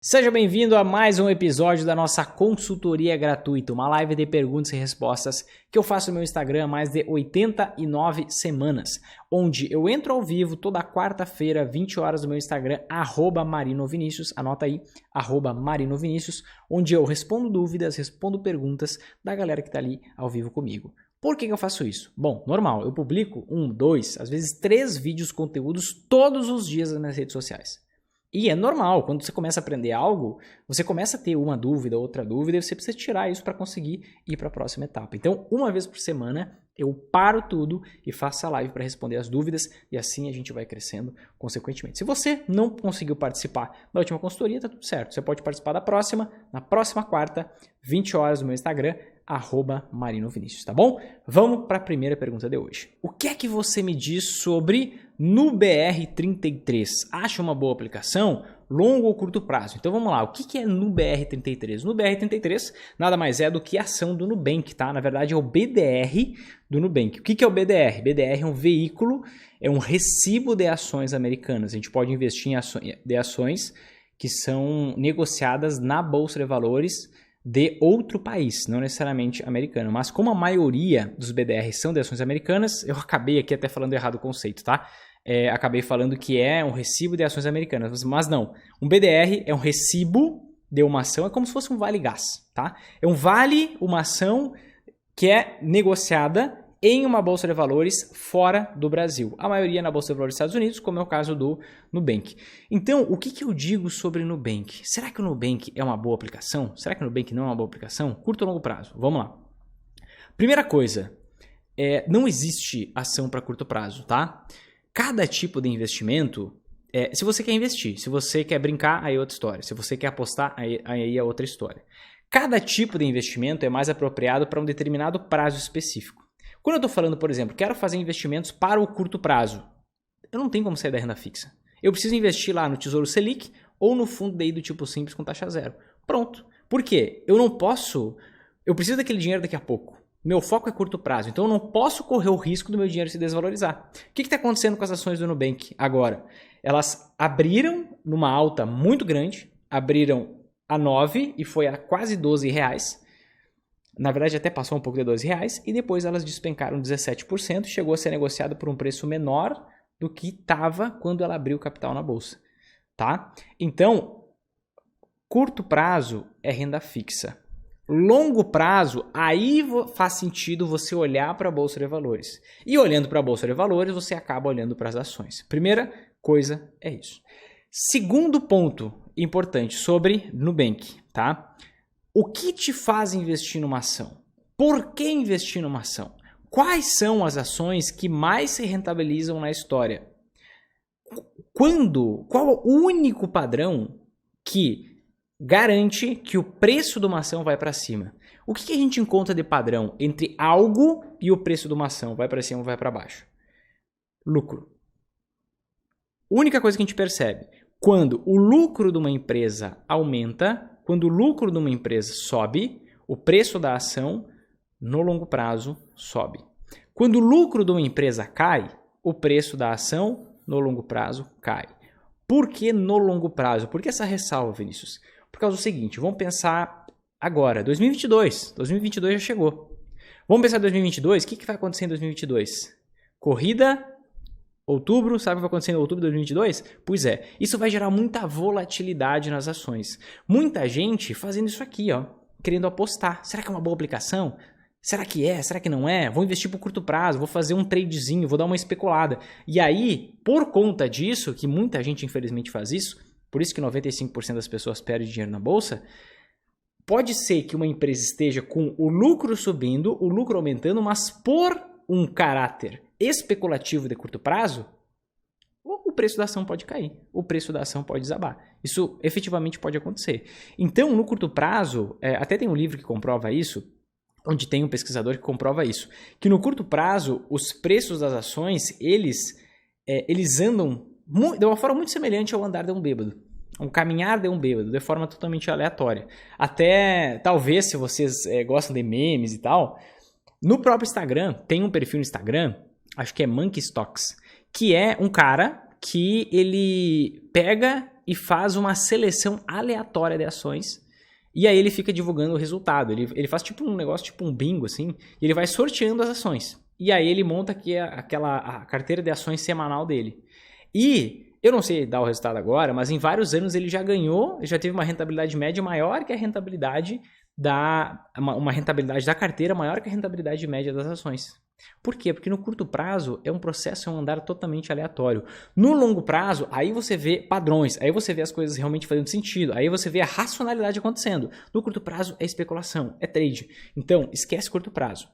Seja bem-vindo a mais um episódio da nossa consultoria gratuita, uma live de perguntas e respostas que eu faço no meu Instagram há mais de 89 semanas, onde eu entro ao vivo toda quarta-feira, 20 horas no meu Instagram, @marinovinicius, anota aí, @marinovinicius, onde eu respondo dúvidas, respondo perguntas da galera que está ali ao vivo comigo. Por que eu faço isso? Bom, normal, eu publico 1, 2, às vezes 3 vídeos, conteúdos todos os dias nas minhas redes sociais. E é normal, quando você começa a aprender algo, você começa a ter uma dúvida, outra dúvida, e você precisa tirar isso para conseguir ir para a próxima etapa. Então, uma vez por semana, eu paro tudo e faço a live para responder as dúvidas, e assim a gente vai crescendo consequentemente. Se você não conseguiu participar da última consultoria, tá tudo certo. Você pode participar da próxima, na próxima quarta, 20 horas no meu Instagram, @marinovinicius, tá bom? Vamos para a primeira pergunta de hoje. O que é que você me diz sobre NuBR33? Acha uma boa aplicação? Longo ou curto prazo? Então vamos lá, o que é NuBR33? NuBR33 nada mais é do que a ação do Nubank, tá? Na verdade é o BDR do Nubank. O que é o BDR? BDR é um veículo, é um recibo de ações americanas. A gente pode investir em ações que são negociadas na Bolsa de Valores de outro país, não necessariamente americano. Mas como a maioria dos BDRs são de ações americanas, eu acabei aqui até falando errado o conceito, tá? Acabei falando que é um recibo de ações americanas, mas não. Um BDR é um recibo de uma ação, é como se fosse um vale-gás, tá? É um vale, uma ação que é negociada em uma bolsa de valores fora do Brasil. A maioria na bolsa de valores dos Estados Unidos, como é o caso do Nubank. Então, o que eu digo sobre o Nubank? Será que o Nubank é uma boa aplicação? Será que o Nubank não é uma boa aplicação? Curto ou longo prazo? Vamos lá. Primeira coisa, não existe ação para curto prazo, tá? Cada tipo de investimento, se você quer investir, se você quer brincar, aí é outra história. Se você quer apostar, aí é outra história. Cada tipo de investimento é mais apropriado para um determinado prazo específico. Quando eu estou falando, por exemplo, quero fazer investimentos para o curto prazo, eu não tenho como sair da renda fixa. Eu preciso investir lá no Tesouro Selic ou no fundo DI do tipo simples com taxa zero. Pronto. Por quê? Eu preciso daquele dinheiro daqui a pouco. Meu foco é curto prazo, então eu não posso correr o risco do meu dinheiro se desvalorizar. O que está acontecendo com as ações do Nubank agora? Elas abriram numa alta muito grande, abriram a 9 e foi a quase R$12. Na verdade, até passou um pouco de R$12 e depois elas despencaram 17%, chegou a ser negociado por um preço menor do que estava quando ela abriu o capital na bolsa, tá? Então, curto prazo é renda fixa. Longo prazo, aí faz sentido você olhar para a bolsa de valores. E olhando para a bolsa de valores, você acaba olhando para as ações. Primeira coisa é isso. Segundo ponto importante sobre Nubank, tá? O que te faz investir numa ação? Por que investir numa ação? Quais são as ações que mais se rentabilizam na história? Qual o único padrão que garante que o preço de uma ação vai para cima? O que a gente encontra de padrão entre algo e o preço de uma ação? Vai para cima ou vai para baixo? Lucro. Única coisa que a gente percebe. Quando o lucro de uma empresa aumenta, quando o lucro de uma empresa sobe, o preço da ação no longo prazo sobe. Quando o lucro de uma empresa cai, o preço da ação no longo prazo cai. Por que no longo prazo? Por que essa ressalva, Vinícius? Por causa do seguinte, vamos pensar agora, 2022. 2022 já chegou. Vamos pensar em 2022, o que vai acontecer em 2022? Corrida, outubro, sabe o que vai acontecer em outubro de 2022? Pois é, isso vai gerar muita volatilidade nas ações. Muita gente fazendo isso aqui, ó, querendo apostar. Será que é uma boa aplicação? Será que é? Será que não é? Vou investir por curto prazo, vou fazer um tradezinho, vou dar uma especulada. E aí, por conta disso, que muita gente infelizmente faz isso, por isso que 95% das pessoas perdem dinheiro na bolsa, pode ser que uma empresa esteja com o lucro subindo, o lucro aumentando, mas por um caráter especulativo de curto prazo, o preço da ação pode cair, o preço da ação pode desabar. Isso efetivamente pode acontecer. Então, no curto prazo, até tem um livro que comprova isso, onde tem um pesquisador que comprova isso, que no curto prazo, os preços das ações, eles andam de uma forma muito semelhante ao andar de um bêbado. Um caminhar de um bêbado, de forma totalmente aleatória. Até, talvez, se vocês gostam de memes e tal, no próprio Instagram, tem um perfil no Instagram, acho que é Monkey Stocks, que é um cara que ele pega e faz uma seleção aleatória de ações. E aí ele fica divulgando o resultado. Ele faz tipo um negócio, tipo um bingo, assim. E ele vai sorteando as ações. E aí ele monta aqui a carteira de ações semanal dele. E eu não sei dar o resultado agora, mas em vários anos ele já ganhou, já teve uma rentabilidade média maior que a rentabilidade uma rentabilidade da carteira maior que a rentabilidade média das ações. Por quê? Porque no curto prazo é um processo, é um andar totalmente aleatório. No longo prazo, aí você vê padrões, aí você vê as coisas realmente fazendo sentido, aí você vê a racionalidade acontecendo. No curto prazo é especulação, é trade. Então, esquece curto prazo.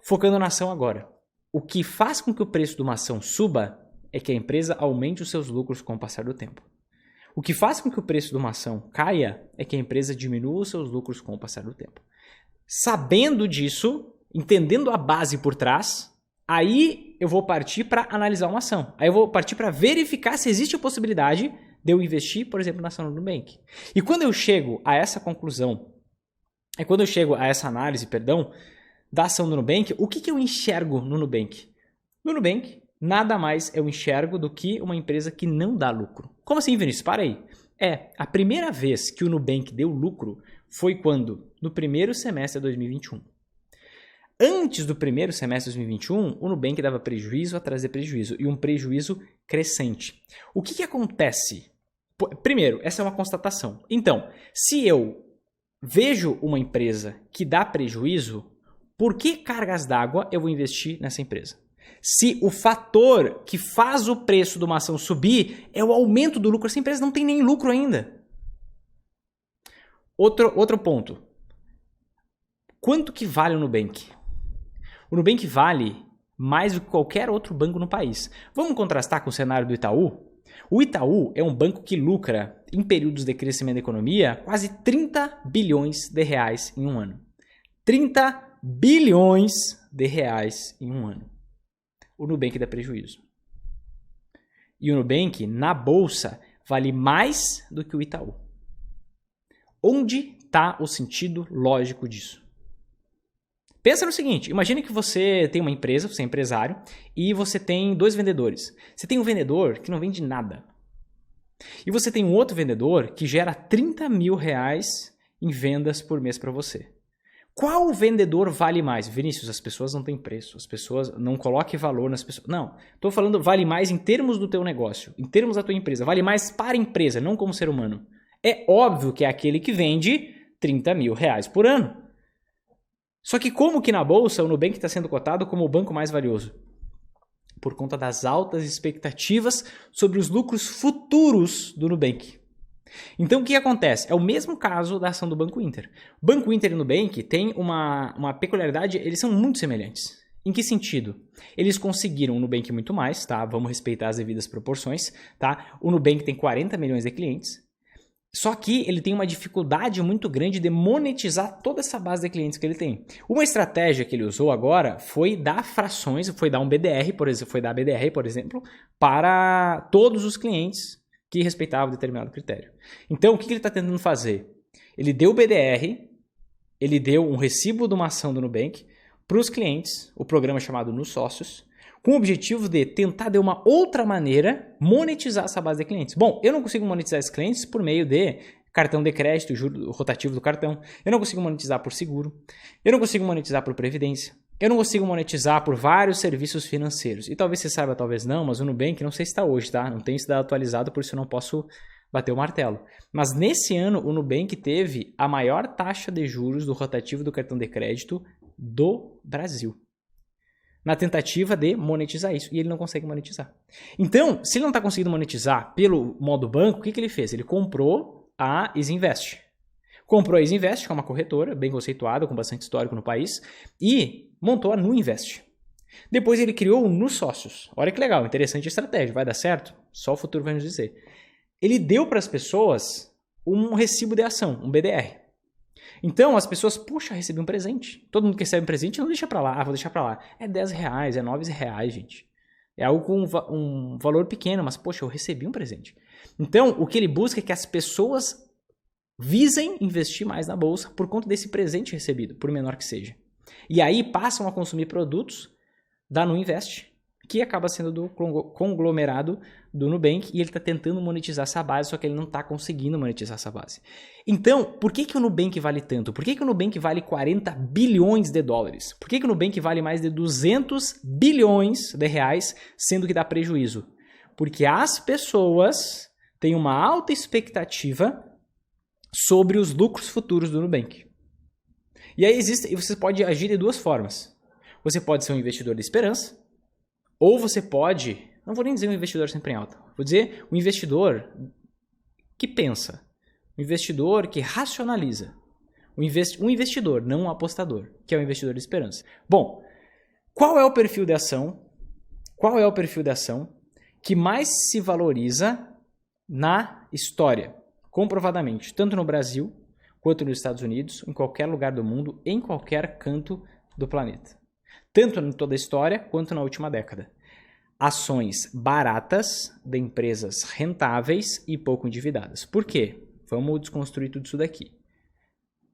Focando na ação agora. O que faz com que o preço de uma ação suba é que a empresa aumente os seus lucros com o passar do tempo. O que faz com que o preço de uma ação caia é que a empresa diminua os seus lucros com o passar do tempo. Sabendo disso, entendendo a base por trás, aí eu vou partir para analisar uma ação. Aí eu vou partir para verificar se existe a possibilidade de eu investir, por exemplo, na ação do Nubank. E quando eu chego a essa conclusão, quando eu chego a essa análise, da ação do Nubank, o que eu enxergo no Nubank? No Nubank, nada mais eu enxergo do que uma empresa que não dá lucro. Como assim, Vinícius? Para aí. A primeira vez que o Nubank deu lucro foi quando? No primeiro semestre de 2021. Antes do primeiro semestre de 2021, o Nubank dava prejuízo atrás de prejuízo, e um prejuízo crescente. O que acontece? Primeiro, essa é uma constatação. Então, se eu vejo uma empresa que dá prejuízo, por que cargas d'água eu vou investir nessa empresa? Se o fator que faz o preço de uma ação subir é o aumento do lucro, essa empresa não tem nem lucro ainda. Outro ponto. Quanto que vale o Nubank? O Nubank vale mais do que qualquer outro banco no país. Vamos contrastar com o cenário do Itaú? O Itaú é um banco que lucra, em períodos de crescimento da economia, quase 30 bilhões de reais em um ano. 30 bilhões de reais em um ano. O Nubank dá prejuízo. E o Nubank, na bolsa, vale mais do que o Itaú. Onde está o sentido lógico disso? Pensa no seguinte, imagine que você tem uma empresa, você é empresário, e você tem 2 vendedores. Você tem um vendedor que não vende nada. E você tem um outro vendedor que gera 30 mil reais em vendas por mês para você. Qual vendedor vale mais? Vinícius, as pessoas não têm preço, as pessoas não coloquem valor nas pessoas. Não, estou falando vale mais em termos do teu negócio, em termos da tua empresa, vale mais para a empresa, não como ser humano. É óbvio que é aquele que vende 30 mil reais por ano. Só que como que na bolsa o Nubank está sendo cotado como o banco mais valioso? Por conta das altas expectativas sobre os lucros futuros do Nubank. Então o que acontece? É o mesmo caso da ação do Banco Inter. O Banco Inter e o Nubank têm uma peculiaridade, eles são muito semelhantes. Em que sentido? Eles conseguiram o Nubank muito mais, tá? Vamos respeitar as devidas proporções, tá? O Nubank tem 40 milhões de clientes. Só que ele tem uma dificuldade muito grande de monetizar toda essa base de clientes que ele tem. Uma estratégia que ele usou agora foi dar frações, foi dar um BDR, por exemplo, para todos os clientes que respeitavam determinado critério. Então, o que ele está tentando fazer? Ele deu o BDR, ele deu um recibo de uma ação do Nubank para os clientes, o programa chamado Nos Sócios, com o objetivo de tentar de uma outra maneira monetizar essa base de clientes. Bom, eu não consigo monetizar esses clientes por meio de cartão de crédito, juro rotativo do cartão. Eu não consigo monetizar por seguro. Eu não consigo monetizar por previdência. Eu não consigo monetizar por vários serviços financeiros. E talvez você saiba, talvez não, mas o Nubank não sei se está hoje, tá? Não tem esse dado atualizado, por isso eu não posso bater o martelo. Mas nesse ano, o Nubank teve a maior taxa de juros do rotativo do cartão de crédito do Brasil, na tentativa de monetizar isso. E ele não consegue monetizar. Então, se ele não está conseguindo monetizar pelo modo banco, o que ele fez? Ele comprou a Isinvest. Comprou a Isinvest, que é uma corretora bem conceituada, com bastante histórico no país, e montou a Nuinvest. Depois ele criou o Nos Sócios. Olha que legal, interessante a estratégia. Vai dar certo? Só o futuro vai nos dizer. Ele deu para as pessoas um recibo de ação, um BDR. Então, as pessoas, puxa, recebi um presente. Todo mundo que recebe um presente, não deixa para lá, vou deixar para lá. É 10 reais, é 9 reais, gente. É algo com um valor pequeno, mas, poxa, eu recebi um presente. Então, o que ele busca é que as pessoas visem investir mais na bolsa por conta desse presente recebido, por menor que seja. E aí passam a consumir produtos da Nuinvest, que acaba sendo do conglomerado do Nubank, e ele está tentando monetizar essa base, só que ele não está conseguindo monetizar essa base. Então, por que o Nubank vale tanto? Por que o Nubank vale 40 bilhões de dólares? Por que o Nubank vale mais de 200 bilhões de reais, sendo que dá prejuízo? Porque as pessoas têm uma alta expectativa sobre os lucros futuros do Nubank. E aí você pode agir de duas formas. Você pode ser um investidor de esperança, ou você pode, não vou nem dizer um investidor sempre em alta, vou dizer um investidor que pensa, um investidor que racionaliza, um investidor, não um apostador, que é o investidor de esperança. Bom, qual é o perfil de ação? Qual é o perfil de ação que mais se valoriza na história? Comprovadamente, tanto no Brasil, quanto nos Estados Unidos, em qualquer lugar do mundo, em qualquer canto do planeta. Tanto em toda a história, quanto na última década. Ações baratas de empresas rentáveis e pouco endividadas. Por quê? Vamos desconstruir tudo isso daqui.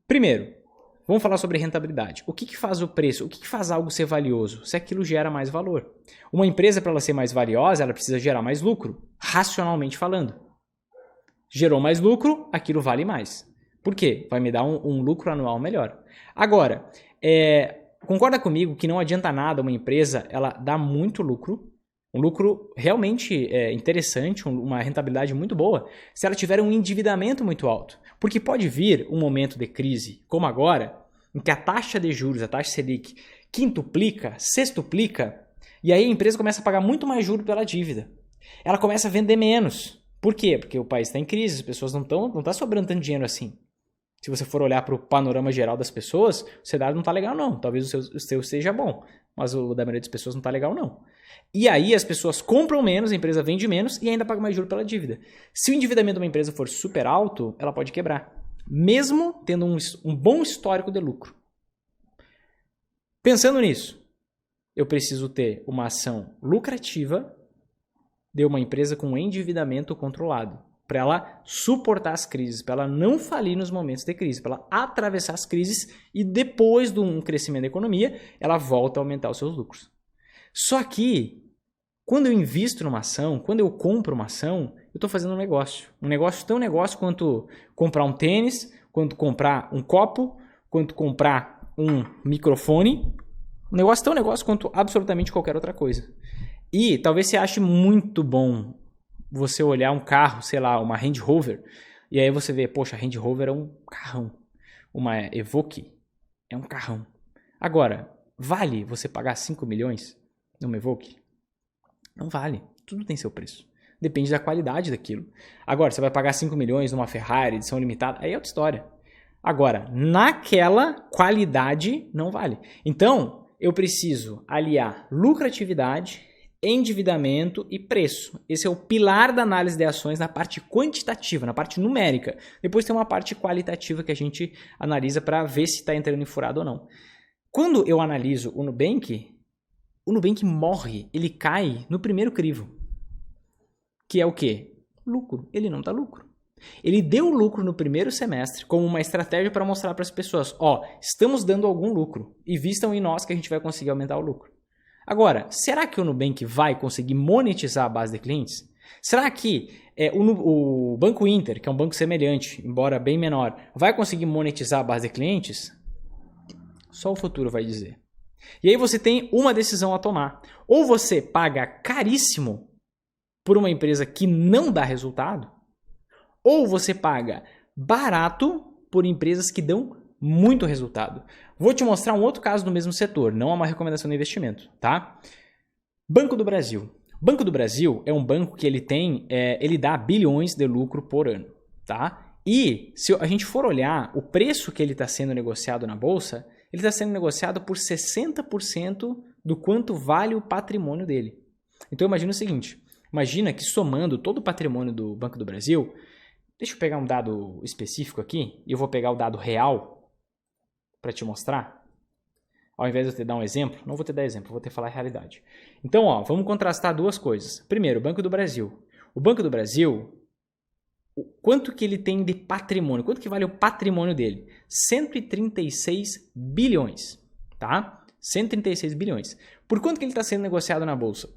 Primeiro, vamos falar sobre rentabilidade. O que faz o preço? O que faz algo ser valioso? Se aquilo gera mais valor. Uma empresa, para ela ser mais valiosa, ela precisa gerar mais lucro, racionalmente falando. Gerou mais lucro, aquilo vale mais. Por quê? Vai me dar um lucro anual melhor. Agora, concorda comigo que não adianta nada uma empresa ela dar muito lucro, um lucro realmente interessante, uma rentabilidade muito boa, se ela tiver um endividamento muito alto. Porque pode vir um momento de crise, como agora, em que a taxa de juros, a taxa Selic, quintuplica, sextuplica, e aí a empresa começa a pagar muito mais juros pela dívida. Ela começa a vender menos. Por quê? Porque o país está em crise, as pessoas não tá sobrando tanto dinheiro assim. Se você for olhar para o panorama geral das pessoas, o cenário não está legal não. Talvez o seu seja bom, mas o da maioria das pessoas não está legal não. E aí as pessoas compram menos, a empresa vende menos e ainda paga mais juros pela dívida. Se o endividamento de uma empresa for super alto, ela pode quebrar, mesmo tendo um bom histórico de lucro. Pensando nisso, eu preciso ter uma ação lucrativa de uma empresa com endividamento controlado, para ela suportar as crises, para ela não falir nos momentos de crise, para ela atravessar as crises e depois de um crescimento da economia, ela volta a aumentar os seus lucros. Só que, quando eu invisto numa ação, quando eu compro uma ação, eu estou fazendo um negócio. Um negócio tão negócio quanto comprar um tênis, quanto comprar um copo, quanto comprar um microfone. Um negócio tão negócio quanto absolutamente qualquer outra coisa. E talvez você ache muito bom você olhar um carro, sei lá, uma Range Rover, e aí você vê, poxa, a Range Rover é um carrão. Uma Evoque é um carrão. Agora, vale você pagar 5 milhões numa Evoque? Não vale. Tudo tem seu preço. Depende da qualidade daquilo. Agora, você vai pagar 5 milhões numa Ferrari, edição limitada, aí é outra história. Agora, naquela qualidade, não vale. Então, eu preciso aliar lucratividade, endividamento e preço. Esse é o pilar da análise de ações na parte quantitativa, na parte numérica. Depois tem uma parte qualitativa que a gente analisa para ver se está entrando em furado ou não. Quando eu analiso o Nubank morre, ele cai no primeiro crivo. Que é o quê? Lucro. Ele não dá lucro. Ele deu lucro no primeiro semestre como uma estratégia para mostrar para as pessoas, estamos dando algum lucro e vistam em nós que a gente vai conseguir aumentar o lucro. Agora, será que o Nubank vai conseguir monetizar a base de clientes? Será que o Banco Inter, que é um banco semelhante, embora bem menor, vai conseguir monetizar a base de clientes? Só o futuro vai dizer. E aí você tem uma decisão a tomar. Ou você paga caríssimo por uma empresa que não dá resultado, ou você paga barato por empresas que dão muito resultado. Vou te mostrar um outro caso do mesmo setor, não é uma recomendação de investimento, tá? Banco do Brasil. Banco do Brasil é um banco que ele dá bilhões de lucro por ano, tá? E se a gente for olhar o preço que ele está sendo negociado na bolsa, ele está sendo negociado por 60% do quanto vale o patrimônio dele. Então imagina o seguinte, imagina que somando todo o patrimônio do Banco do Brasil, deixa eu pegar um dado específico aqui, e eu vou pegar o dado real para te mostrar. Ao invés de eu te dar um exemplo, não vou te dar exemplo, vou te falar a realidade. Então, vamos contrastar duas coisas. Primeiro, o Banco do Brasil. O Banco do Brasil, quanto que ele tem de patrimônio? Quanto que vale o patrimônio dele? 136 bilhões, tá? 136 bilhões. Por quanto que ele está sendo negociado na bolsa?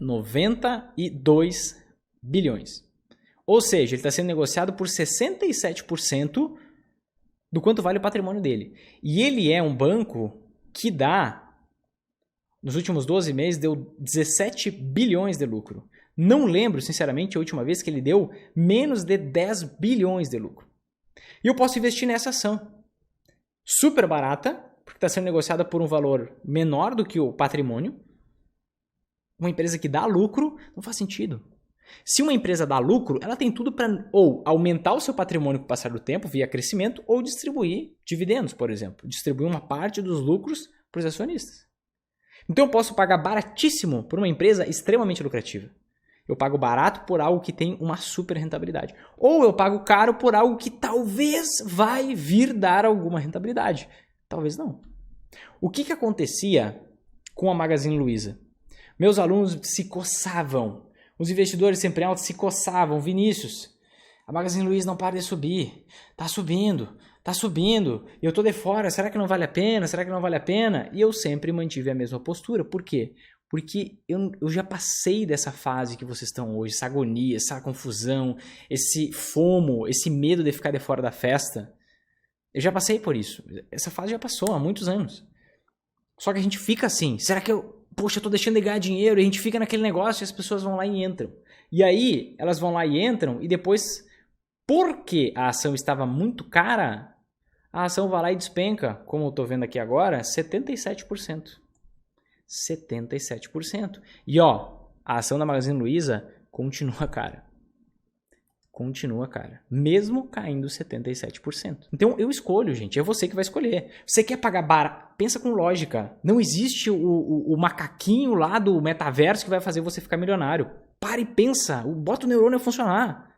92 bilhões. Ou seja, ele está sendo negociado por 67% do quanto vale o patrimônio dele. E ele é um banco que nos últimos 12 meses, deu 17 bilhões de lucro. Não lembro, sinceramente, a última vez que ele deu menos de 10 bilhões de lucro. E eu posso investir nessa ação. Super barata, porque está sendo negociada por um valor menor do que o patrimônio. Uma empresa que dá lucro, não faz sentido. Se uma empresa dá lucro, ela tem tudo para ou aumentar o seu patrimônio com o passar do tempo, via crescimento, ou distribuir dividendos, por exemplo. Distribuir uma parte dos lucros para os acionistas. Então eu posso pagar baratíssimo por uma empresa extremamente lucrativa. Eu pago barato por algo que tem uma super rentabilidade. Ou eu pago caro por algo que talvez vai vir dar alguma rentabilidade. Talvez não. O que acontecia com a Magazine Luiza? Meus alunos se coçavam. Os investidores sempre altos se coçavam. Vinícius, a Magazine Luiza não para de subir. Tá subindo. E eu tô de fora. Será que não vale a pena? E eu sempre mantive a mesma postura. Por quê? Porque eu já passei dessa fase que vocês estão hoje, essa agonia, essa confusão, esse FOMO, esse medo de ficar de fora da festa. Eu já passei por isso. Essa fase já passou há muitos anos. Só que a gente fica assim, será que eu tô deixando de ganhar dinheiro? E a gente fica naquele negócio e as pessoas vão lá e entram. E aí, elas vão lá e entram e depois, porque a ação estava muito cara, a ação vai lá e despenca, como eu estou vendo aqui agora, 77%. 77%. E a ação da Magazine Luiza continua cara. Mesmo caindo 77%. Então eu escolho, gente. É você que vai escolher. Você quer pagar barato? Pensa com lógica. Não existe o macaquinho lá do metaverso que vai fazer você ficar milionário. Para e pensa. Bota o neurônio a funcionar.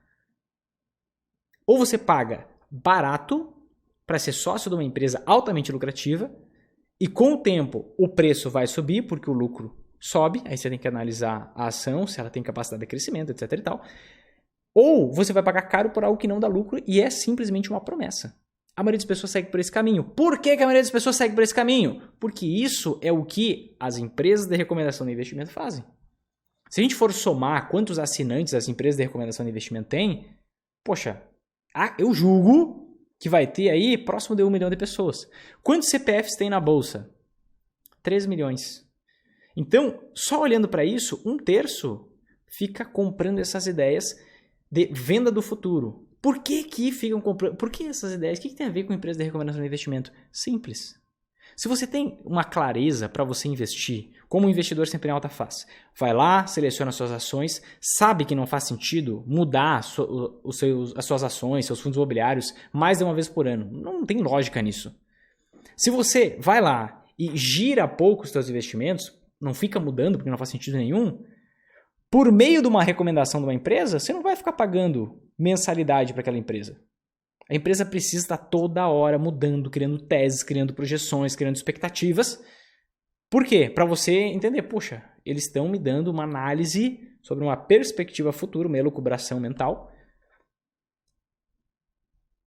Ou você paga barato para ser sócio de uma empresa altamente lucrativa. E com o tempo, o preço vai subir, porque o lucro sobe. Aí você tem que analisar a ação, se ela tem capacidade de crescimento, etc. e tal. Ou você vai pagar caro por algo que não dá lucro e é simplesmente uma promessa. A maioria das pessoas segue por esse caminho. Por que a maioria das pessoas segue por esse caminho? Porque isso é o que as empresas de recomendação de investimento fazem. Se a gente for somar quantos assinantes as empresas de recomendação de investimento têm, poxa, eu julgo que vai ter aí próximo de 1 milhão de pessoas. Quantos CPFs tem na bolsa? 3 milhões. Então, só olhando para isso, 1/3 fica comprando essas ideias de venda do futuro. Por que ficam comprando? Por que essas ideias? O que tem a ver com empresa de recomendação de investimento? Simples. Se você tem uma clareza para você investir, como o investidor sempre em alta faz, vai lá, seleciona suas ações, sabe que não faz sentido mudar as suas ações, seus fundos imobiliários mais de uma vez por ano. Não tem lógica nisso. Se você vai lá e gira pouco os seus investimentos, não fica mudando porque não faz sentido nenhum, por meio de uma recomendação de uma empresa, você não vai ficar pagando mensalidade para aquela empresa. A empresa precisa estar toda hora mudando, criando teses, criando projeções, criando expectativas. Por quê? Para você entender, poxa, eles estão me dando uma análise sobre uma perspectiva futura, uma elucubração mental.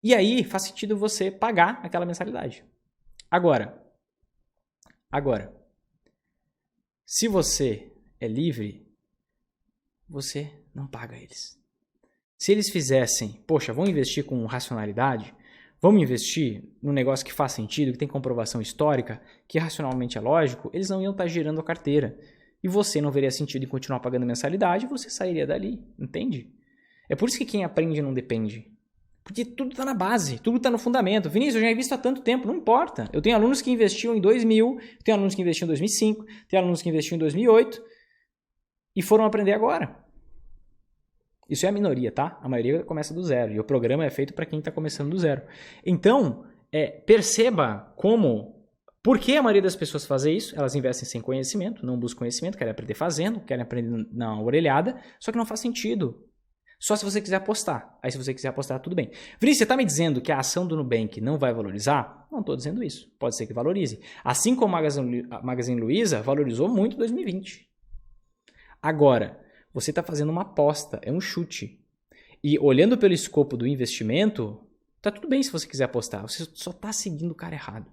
E aí faz sentido você pagar aquela mensalidade. Agora, se você é livre, você não paga eles. Se eles fizessem, poxa, vamos investir com racionalidade, vamos investir num negócio que faz sentido, que tem comprovação histórica, que racionalmente é lógico, eles não iam estar girando a carteira. E você não veria sentido em continuar pagando mensalidade, você sairia dali, entende? É por isso que quem aprende não depende. Porque tudo está na base, tudo está no fundamento. Vinícius, eu já invisto há tanto tempo, não importa. Eu tenho alunos que investiam em 2000, tenho alunos que investiam em 2005, tenho alunos que investiam em 2008 e foram aprender agora. Isso é a minoria, tá? A maioria começa do zero. E o programa é feito para quem está começando do zero. Então, perceba por que a maioria das pessoas faz isso. Elas investem sem conhecimento, não buscam conhecimento, querem aprender fazendo, querem aprender na orelhada, só que não faz sentido. Só se você quiser apostar. Aí se você quiser apostar, tudo bem. Vinícius, você está me dizendo que a ação do Nubank não vai valorizar? Não estou dizendo isso. Pode ser que valorize. Assim como a Magazine Luiza valorizou muito em 2020. Agora, você está fazendo uma aposta, é um chute. E olhando pelo escopo do investimento, tá tudo bem se você quiser apostar. Você só está seguindo o cara errado.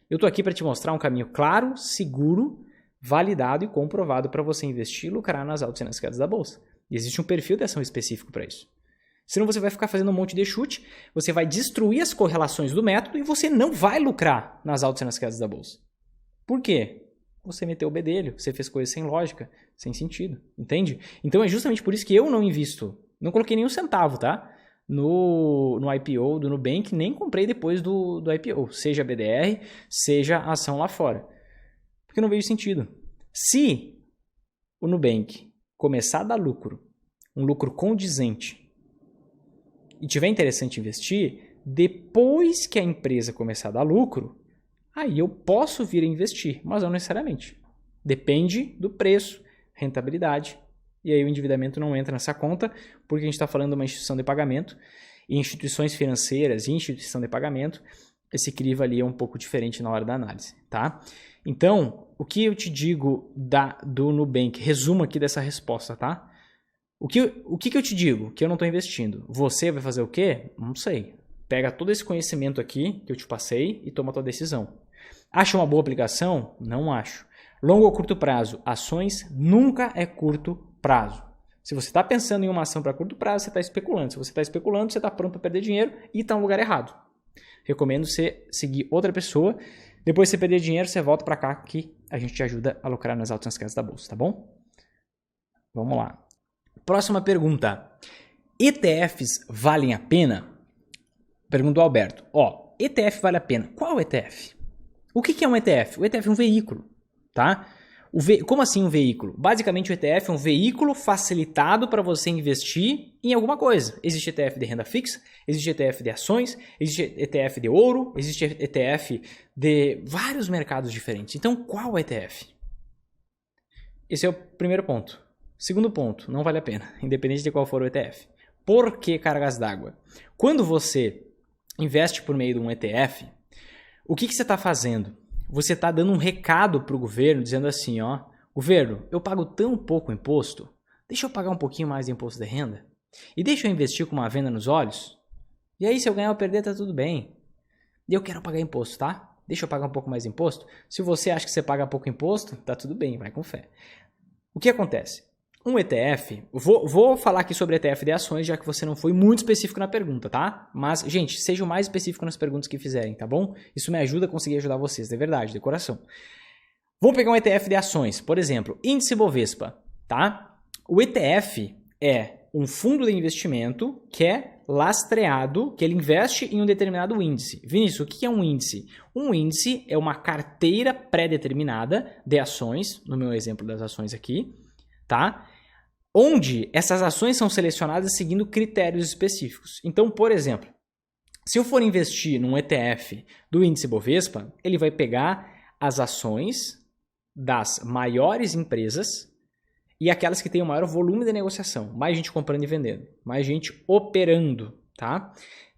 Eu estou aqui para te mostrar um caminho claro, seguro, validado e comprovado para você investir e lucrar nas altas e nas quedas da bolsa. E existe um perfil de ação específico para isso. Senão você vai ficar fazendo um monte de chute, você vai destruir as correlações do método e você não vai lucrar nas altas e nas quedas da bolsa. Por quê? Você meteu o bedelho, você fez coisas sem lógica, sem sentido, entende? Então é justamente por isso que eu não invisto, não coloquei nenhum centavo, tá? No IPO do Nubank, nem comprei depois do IPO, seja BDR, seja ação lá fora. Porque eu não vejo sentido. Se o Nubank começar a dar lucro, um lucro condizente, e tiver interessante investir, depois que a empresa começar a dar lucro, aí eu posso vir a investir, mas não necessariamente. Depende do preço, rentabilidade, e aí o endividamento não entra nessa conta, porque a gente está falando de uma instituição de pagamento, e instituições financeiras e instituição de pagamento, esse crivo ali é um pouco diferente na hora da análise, tá? Então, o que eu te digo do Nubank, resumo aqui dessa resposta, tá? O que eu te digo? Que eu não estou investindo. Você vai fazer o quê? Não sei. Pega todo esse conhecimento aqui que eu te passei e toma a tua decisão. Acha uma boa aplicação? Não acho. Longo ou curto prazo? Ações nunca é curto prazo. Se você está pensando em uma ação para curto prazo, você está especulando. Se você está especulando, você está pronto para perder dinheiro e está no lugar errado. Recomendo você seguir outra pessoa. Depois que você perder dinheiro, você volta para cá que a gente te ajuda a lucrar nas altas e nas quedas da bolsa, tá bom? Vamos lá. Próxima pergunta. ETFs valem a pena? Pergunta o Alberto. ETF vale a pena. Qual ETF? O que é um ETF? O ETF é um veículo, tá? Como assim um veículo? Basicamente o ETF é um veículo facilitado para você investir em alguma coisa. Existe ETF de renda fixa, existe ETF de ações, existe ETF de ouro, existe ETF de vários mercados diferentes. Então qual ETF? Esse é o primeiro ponto. Segundo ponto, não vale a pena, independente de qual for o ETF. Por que cargas d'água? Quando você investe por meio de um ETF, o que você está fazendo? Você está dando um recado para o governo, dizendo assim, governo, eu pago tão pouco imposto, deixa eu pagar um pouquinho mais de imposto de renda e deixa eu investir com uma venda nos olhos, e aí se eu ganhar ou perder, tá tudo bem. E eu quero pagar imposto, tá? Deixa eu pagar um pouco mais de imposto. Se você acha que você paga pouco imposto, tá tudo bem, vai com fé. O que acontece? Um ETF, vou falar aqui sobre ETF de ações, já que você não foi muito específico na pergunta, tá? Mas, gente, seja o mais específico nas perguntas que fizerem, tá bom? Isso me ajuda a conseguir ajudar vocês, de verdade, de coração. Vamos pegar um ETF de ações, por exemplo, índice Bovespa, tá? O ETF é um fundo de investimento que é lastreado, que ele investe em um determinado índice. Vinícius, o que é um índice? Um índice é uma carteira pré-determinada de ações, no meu exemplo das ações aqui, tá? Onde essas ações são selecionadas seguindo critérios específicos. Então, por exemplo, se eu for investir num ETF do índice Bovespa, ele vai pegar as ações das maiores empresas e aquelas que têm o maior volume de negociação, mais gente comprando e vendendo, mais gente operando, tá?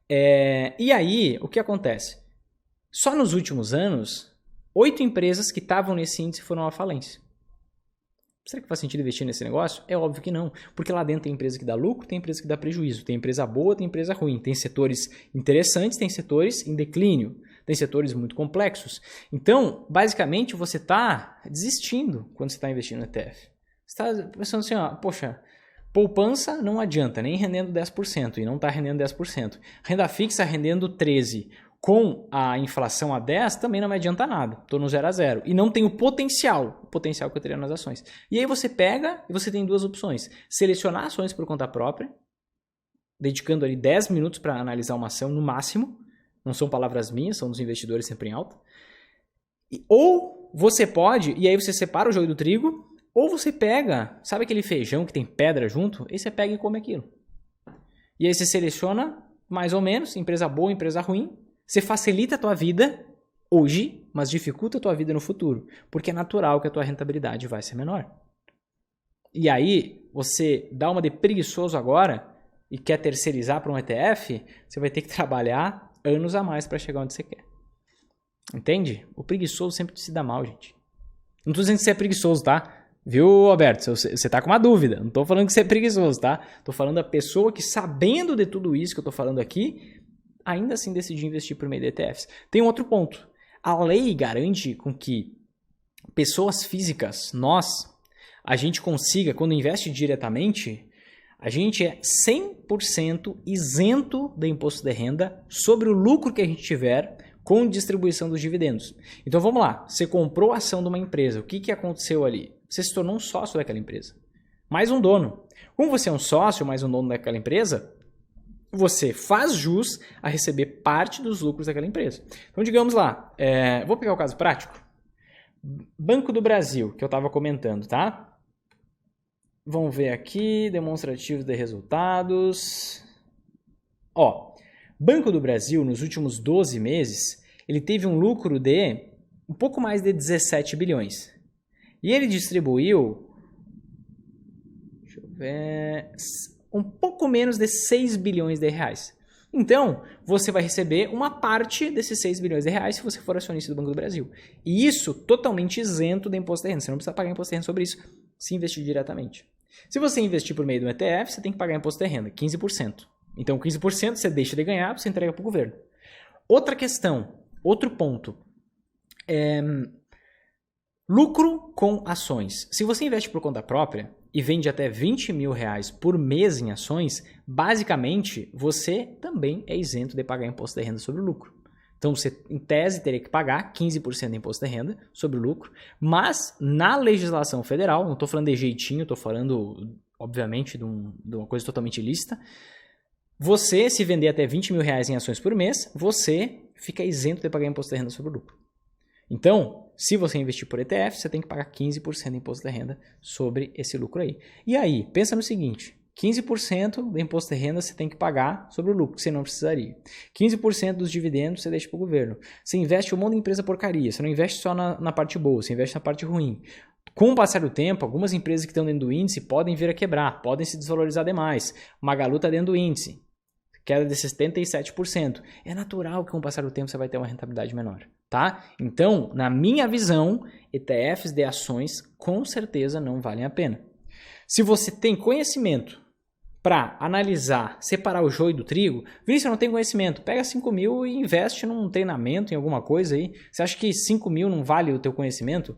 E aí, o que acontece? Só nos últimos anos, 8 empresas que estavam nesse índice foram à falência. Será que faz sentido investir nesse negócio? É óbvio que não, porque lá dentro tem empresa que dá lucro, tem empresa que dá prejuízo, tem empresa boa, tem empresa ruim, tem setores interessantes, tem setores em declínio, tem setores muito complexos. Então, basicamente, você está desistindo quando você está investindo no ETF. Você está pensando assim, poxa, poupança não adianta, nem rendendo 10%, e não está rendendo 10%. Renda fixa rendendo 13%. Com a inflação a 10, também não me adianta nada. Estou no 0 a 0. E não tenho o potencial que eu teria nas ações. E aí você pega e você tem duas opções. Selecionar ações por conta própria, dedicando ali 10 minutos para analisar uma ação no máximo. Não são palavras minhas, são dos investidores sempre em alta. Ou você pode, e aí você separa o joio do trigo, ou você pega, sabe aquele feijão que tem pedra junto? Aí você pega e come aquilo. E aí você seleciona mais ou menos, empresa boa, empresa ruim. Você facilita a tua vida hoje, mas dificulta a tua vida no futuro, porque é natural que a tua rentabilidade vai ser menor. E aí, você dá uma de preguiçoso agora e quer terceirizar para um ETF, você vai ter que trabalhar anos a mais para chegar onde você quer. Entende? O preguiçoso sempre se dá mal, gente. Não estou dizendo que você é preguiçoso, tá? Viu, Roberto? Você tá com uma dúvida. Não estou falando que você é preguiçoso, tá? Estou falando da pessoa que, sabendo de tudo isso que eu estou falando aqui, ainda assim decidir investir por meio de ETFs. Tem um outro ponto. A lei garante com que pessoas físicas, a gente consiga, quando investe diretamente, a gente é 100% isento do imposto de renda sobre o lucro que a gente tiver com distribuição dos dividendos. Então vamos lá, você comprou a ação de uma empresa, o que aconteceu ali? Você se tornou um sócio daquela empresa, mais um dono. Como você é um sócio, mais um dono daquela empresa, você faz jus a receber parte dos lucros daquela empresa. Então digamos lá, vou pegar o caso prático. Banco do Brasil, que eu estava comentando, tá? Vamos ver aqui, demonstrativos de resultados. Banco do Brasil, nos últimos 12 meses, ele teve um lucro de um pouco mais de 17 bilhões. E ele distribuiu, deixa eu ver, um pouco menos de 6 bilhões de reais. Então, você vai receber uma parte desses 6 bilhões de reais se você for acionista do Banco do Brasil. E isso totalmente isento do imposto de renda. Você não precisa pagar imposto de renda sobre isso se investir diretamente. Se você investir por meio do ETF, você tem que pagar imposto de renda, 15%. Então, 15% você deixa de ganhar, você entrega para o governo. Outra questão, outro ponto, lucro com ações. Se você investe por conta própria e vende até 20 mil reais por mês em ações, basicamente você também é isento de pagar imposto de renda sobre o lucro. Então você, em tese, teria que pagar 15% de imposto de renda sobre o lucro, mas na legislação federal, não estou falando de jeitinho, estou falando, obviamente, de uma coisa totalmente ilícita, você, se vender até 20 mil reais em ações por mês, você fica isento de pagar imposto de renda sobre o lucro. Então, se você investir por ETF, você tem que pagar 15% de imposto de renda sobre esse lucro aí. E aí, pensa no seguinte, 15% do imposto de renda você tem que pagar sobre o lucro, que você não precisaria. 15% dos dividendos você deixa para o governo. Você investe um monte de empresa porcaria, você não investe só na parte boa, você investe na parte ruim. Com o passar do tempo, algumas empresas que estão dentro do índice podem vir a quebrar, podem se desvalorizar demais. Magalu está dentro do índice, queda de 77%. É natural que com o passar do tempo você vai ter uma rentabilidade menor, tá? Então, na minha visão, ETFs de ações com certeza não valem a pena. Se você tem conhecimento para analisar, separar o joio do trigo, Vinícius, eu não tenho conhecimento, pega 5 mil e investe num treinamento, em alguma coisa aí. Você acha que 5 mil não vale o teu conhecimento?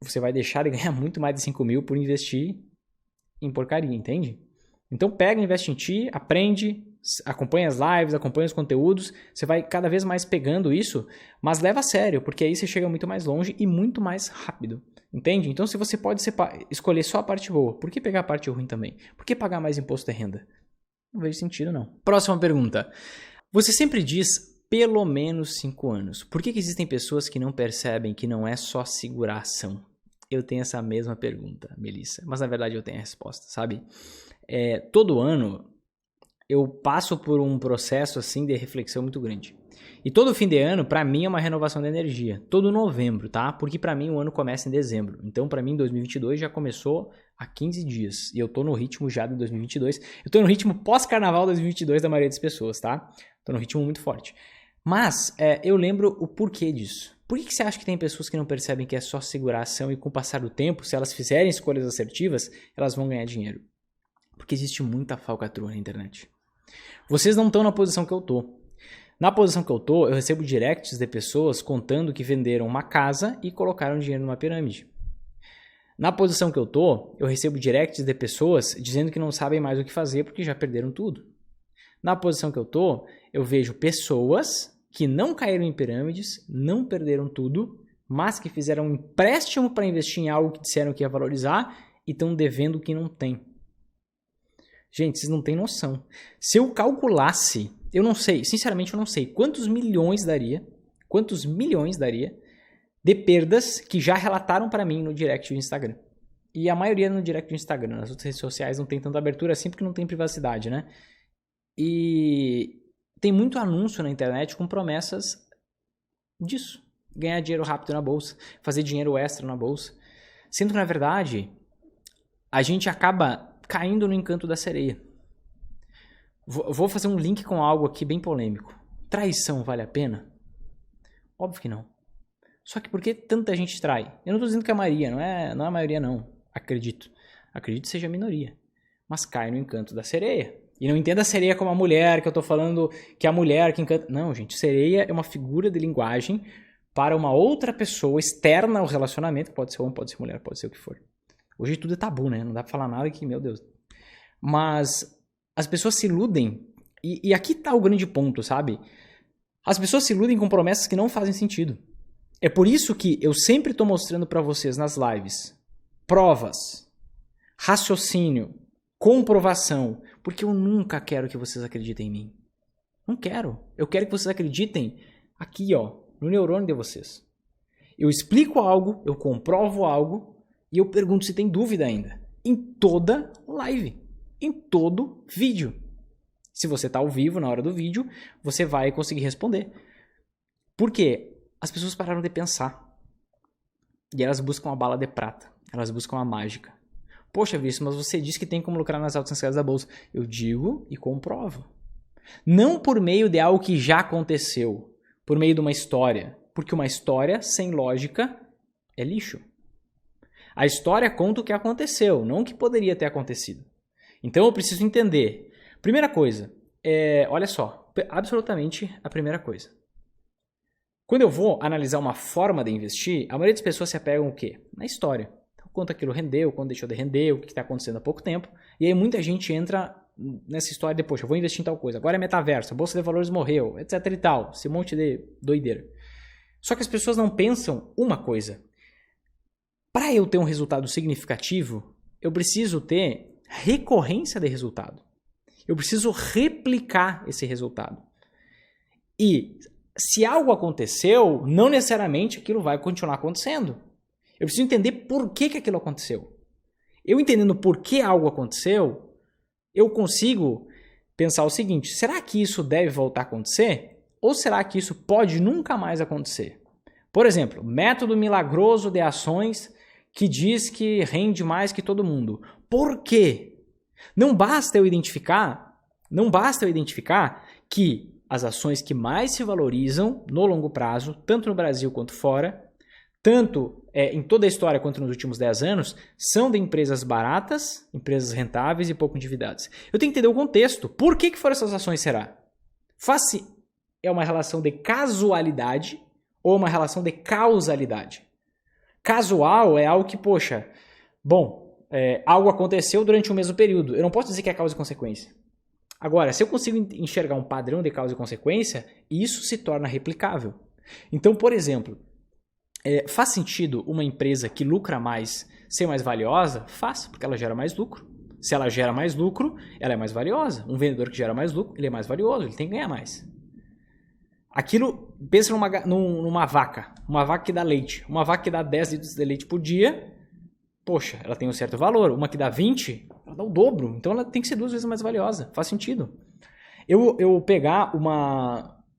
Você vai deixar de ganhar muito mais de 5 mil por investir em porcaria, entende? Então pega, investe em ti, aprende, acompanha as lives, acompanha os conteúdos, você vai cada vez mais pegando isso, mas leva a sério, porque aí você chega muito mais longe e muito mais rápido, entende? Então se você pode escolher só a parte boa, por que pegar a parte ruim também? Por que pagar mais imposto de renda? Não vejo sentido não. Próxima pergunta. Você sempre diz pelo menos 5 anos. Por que existem pessoas que não percebem que não é só segurar a ação? Eu tenho essa mesma pergunta, Melissa, mas na verdade eu tenho a resposta, sabe? Todo ano eu passo por um processo assim de reflexão muito grande. E todo fim de ano, para mim, é uma renovação de energia. Todo novembro, tá? Porque para mim o ano começa em dezembro. Então, para mim, 2022 já começou há 15 dias. E eu tô no ritmo já de 2022. Eu tô no ritmo pós-carnaval 2022 da maioria das pessoas, tá? Tô no ritmo muito forte. Mas eu lembro o porquê disso. Por que você acha que tem pessoas que não percebem que é só segurar a ação e com o passar do tempo, se elas fizerem escolhas assertivas, elas vão ganhar dinheiro? Porque existe muita falcatrua na internet. Vocês não estão na posição que eu tô. Na posição que eu tô, eu recebo directs de pessoas contando que venderam uma casa e colocaram dinheiro numa pirâmide. Na posição que eu tô, eu recebo directs de pessoas dizendo que não sabem mais o que fazer porque já perderam tudo. Na posição que eu tô, eu vejo pessoas que não caíram em pirâmides, não perderam tudo, mas que fizeram um empréstimo para investir em algo que disseram que ia valorizar e estão devendo o que não tem. Gente, vocês não têm noção. Se eu calculasse, eu não sei, sinceramente eu não sei quantos milhões daria de perdas que já relataram para mim no direct do Instagram. E a maioria no direct do Instagram, nas outras redes sociais não tem tanta abertura assim porque não tem privacidade, né? E tem muito anúncio na internet com promessas disso. Ganhar dinheiro rápido na bolsa, fazer dinheiro extra na bolsa. Sendo que, na verdade, a gente acaba caindo no encanto da sereia. Vou fazer um link com algo aqui bem polêmico. Traição vale a pena? Óbvio que não. Só que por que tanta gente trai? Eu não estou dizendo que é a maioria, não é a maioria não. Acredito que seja a minoria. Mas cai no encanto da sereia. E não entenda a sereia como a mulher, que eu estou falando que é a mulher que encanta. Não, gente, sereia é uma figura de linguagem para uma outra pessoa externa ao relacionamento, pode ser homem, pode ser mulher, pode ser o que for. Hoje tudo é tabu, né? Não dá pra falar nada que, meu Deus. Mas as pessoas se iludem, e aqui tá o grande ponto, sabe? As pessoas se iludem com promessas que não fazem sentido. É por isso que eu sempre tô mostrando pra vocês nas lives provas, raciocínio, comprovação, porque eu nunca quero que vocês acreditem em mim. Não quero. Eu quero que vocês acreditem aqui, ó, no neurônio de vocês. Eu explico algo, eu comprovo algo e eu pergunto se tem dúvida ainda. Em toda live, em todo vídeo. Se você está ao vivo na hora do vídeo, você vai conseguir responder. Por quê? As pessoas pararam de pensar. E elas buscam a bala de prata. Elas buscam a mágica. Poxa, Vício, mas você disse que tem como lucrar nas altas escadas da bolsa. Eu digo e comprovo. Não por meio de algo que já aconteceu. Por meio de uma história. Porque uma história sem lógica é lixo. A história conta o que aconteceu, não o que poderia ter acontecido. Então eu preciso entender. Primeira coisa, olha só, absolutamente a primeira coisa. Quando eu vou analisar uma forma de investir, a maioria das pessoas se apegam o quê? Na história. Então, quanto aquilo rendeu, quando deixou de render, o que está acontecendo há pouco tempo. E aí muita gente entra nessa história de, poxa, eu vou investir em tal coisa, agora é metaverso, a Bolsa de Valores morreu, etc e tal, esse monte de doideira. Só que as pessoas não pensam uma coisa. Para eu ter um resultado significativo, eu preciso ter recorrência de resultado. Eu preciso replicar esse resultado. E se algo aconteceu, não necessariamente aquilo vai continuar acontecendo. Eu preciso entender por que aquilo aconteceu. Eu entendendo por que algo aconteceu, eu consigo pensar o seguinte, será que isso deve voltar a acontecer? Ou será que isso pode nunca mais acontecer? Por exemplo, método milagroso de ações que diz que rende mais que todo mundo. Por quê? Não basta eu identificar que as ações que mais se valorizam no longo prazo, tanto no Brasil quanto fora, tanto em toda a história quanto nos últimos 10 anos, são de empresas baratas, empresas rentáveis e pouco endividadas. Eu tenho que entender o contexto. Por que foram essas ações, será? É uma relação de casualidade ou uma relação de causalidade? Casual é algo que, poxa, algo aconteceu durante o mesmo período. Eu não posso dizer que é causa e consequência. Agora, se eu consigo enxergar um padrão de causa e consequência, isso se torna replicável. Então, por exemplo, faz sentido uma empresa que lucra mais ser mais valiosa? Faz, porque ela gera mais lucro. Se ela gera mais lucro, ela é mais valiosa. Um vendedor que gera mais lucro, ele é mais valioso, ele tem que ganhar mais. Aquilo, pensa numa vaca, uma vaca que dá leite. Uma vaca que dá 10 litros de leite por dia, poxa, ela tem um certo valor. Uma que dá 20, ela dá o dobro. Então ela tem que ser 2 vezes mais valiosa. Faz sentido. Eu pegar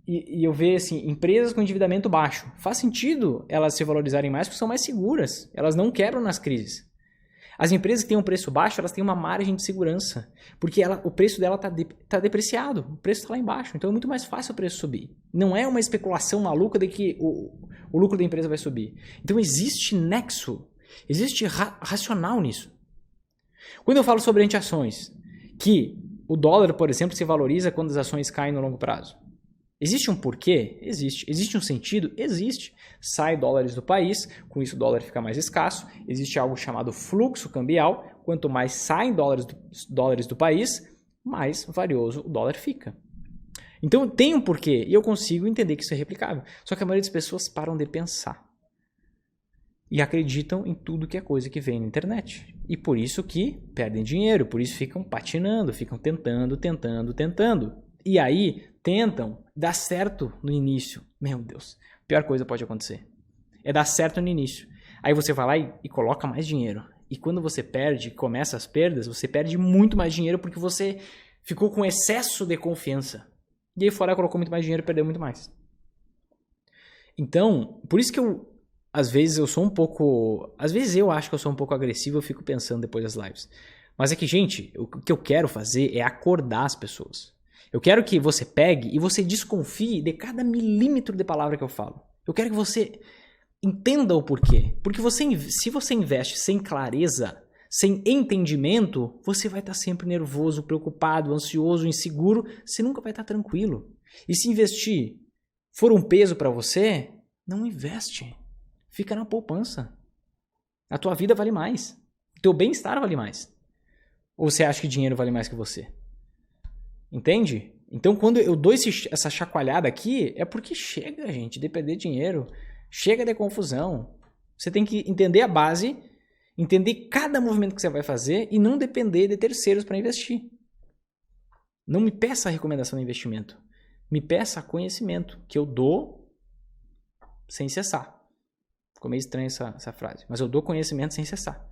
e eu ver assim, empresas com endividamento baixo. Faz sentido elas se valorizarem mais porque são mais seguras. Elas não quebram nas crises. As empresas que têm um preço baixo, elas têm uma margem de segurança. Porque o preço dela está depreciado. O preço está lá embaixo. Então é muito mais fácil o preço subir. Não é uma especulação maluca de que o lucro da empresa vai subir. Então existe nexo. Existe racional nisso. Quando eu falo sobre anti-ações, que o dólar, por exemplo, se valoriza quando as ações caem no longo prazo. Existe um porquê? Existe. Existe um sentido? Existe. Sai dólares do país, com isso o dólar fica mais escasso. Existe algo chamado fluxo cambial. Quanto mais saem dólares do país, mais valioso o dólar fica. Então tem um porquê e eu consigo entender que isso é replicável. Só que a maioria das pessoas param de pensar. E acreditam em tudo que é coisa que vem na internet. E por isso que perdem dinheiro, por isso ficam patinando, ficam tentando. E aí tentam dar certo no início. Meu Deus, a pior coisa pode acontecer. É dar certo no início. Aí você vai lá e coloca mais dinheiro. E quando você começa as perdas, você perde muito mais dinheiro porque você ficou com excesso de confiança. E aí fora colocou muito mais dinheiro e perdeu muito mais. Então, por isso que às vezes eu acho que eu sou um pouco agressivo, eu fico pensando depois das lives. Mas é que, gente, o que eu quero fazer é acordar as pessoas. Eu quero que você pegue e você desconfie de cada milímetro de palavra que eu falo. Eu quero que você entenda o porquê. Porque se você investe sem clareza, sem entendimento, você vai estar sempre nervoso, preocupado, ansioso, inseguro. Você nunca vai estar tranquilo. E se investir for um peso para você, Não investe. Fica na poupança. A tua vida vale mais. O teu bem-estar vale mais. Ou você acha que dinheiro vale mais que você? Entende? Então, quando eu dou essa chacoalhada aqui, é porque chega, gente, de perder dinheiro. Chega de confusão. Você tem que entender a base, entender cada movimento que você vai fazer e não depender de terceiros para investir. Não me peça a recomendação de investimento. Me peça conhecimento, que eu dou sem cessar. Ficou meio estranha essa frase. Mas eu dou conhecimento sem cessar.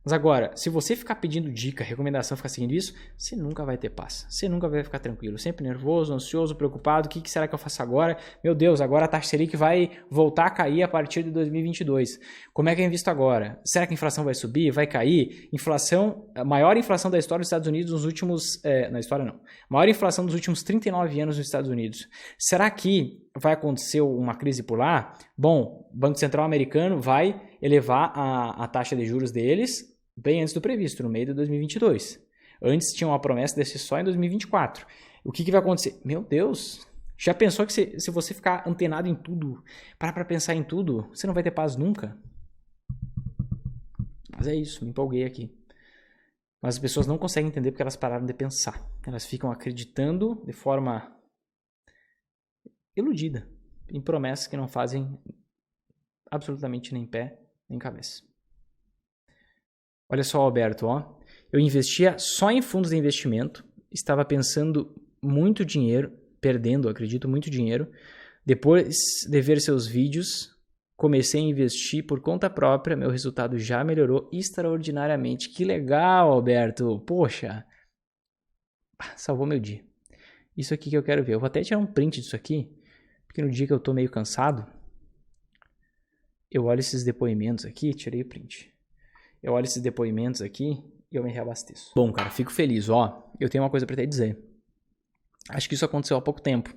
Mas agora, se você ficar pedindo dica, recomendação, ficar seguindo isso, você nunca vai ter paz. Você nunca vai ficar tranquilo. Sempre nervoso, ansioso, preocupado. O que será que eu faço agora? Meu Deus, agora a taxa Selic vai voltar a cair a partir de 2022. Como é que eu invisto agora? Será que a inflação vai subir? Vai cair? Inflação, a maior inflação da história dos Estados Unidos nos últimos... na história não. Maior inflação dos últimos 39 anos nos Estados Unidos. Será que vai acontecer uma crise por lá? Bom, o Banco Central americano vai elevar a taxa de juros deles bem antes do previsto, no meio de 2022. Antes tinha uma promessa desse só em 2024. O que vai acontecer? Meu Deus, já pensou que se você ficar antenado em tudo, parar para pensar em tudo, você não vai ter paz nunca? Mas é isso, me empolguei aqui. Mas as pessoas não conseguem entender porque elas pararam de pensar. Elas ficam acreditando de forma iludida em promessas que não fazem absolutamente nem pé nem cabeça. Olha só, Alberto, ó. Eu investia só em fundos de investimento, estava pensando muito dinheiro, perdendo, acredito, muito dinheiro. Depois de ver seus vídeos, comecei a investir por conta própria, meu resultado já melhorou extraordinariamente. Que legal, Alberto! Poxa, salvou meu dia. Isso aqui que eu quero ver. Eu vou até tirar um print disso aqui, porque no dia que eu tô meio cansado, eu olho esses depoimentos aqui, tirei o print. Eu olho esses depoimentos aqui e eu me reabasteço. Bom, cara, fico feliz. Ó, eu tenho uma coisa pra te dizer. Acho que isso aconteceu há pouco tempo,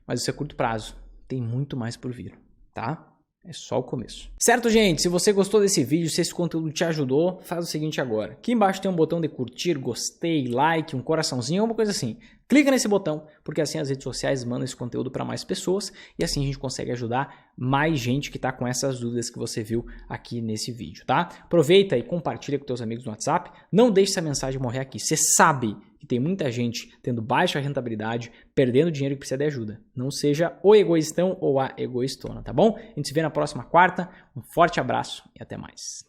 mas isso é curto prazo. Tem muito mais por vir, tá? É só o começo. Certo, gente? Se você gostou desse vídeo, se esse conteúdo te ajudou, faz o seguinte agora. Aqui embaixo tem um botão de curtir, gostei, like, um coraçãozinho, alguma coisa assim. Clica nesse botão, porque assim as redes sociais mandam esse conteúdo para mais pessoas e assim a gente consegue ajudar mais gente que está com essas dúvidas que você viu aqui nesse vídeo, tá? Aproveita e compartilha com teus amigos no WhatsApp. Não deixe essa mensagem morrer aqui. Você sabe que tem muita gente tendo baixa rentabilidade, perdendo dinheiro que precisa de ajuda. Não seja o egoístão ou a egoístona, tá bom? A gente se vê na próxima quarta. Um forte abraço e até mais.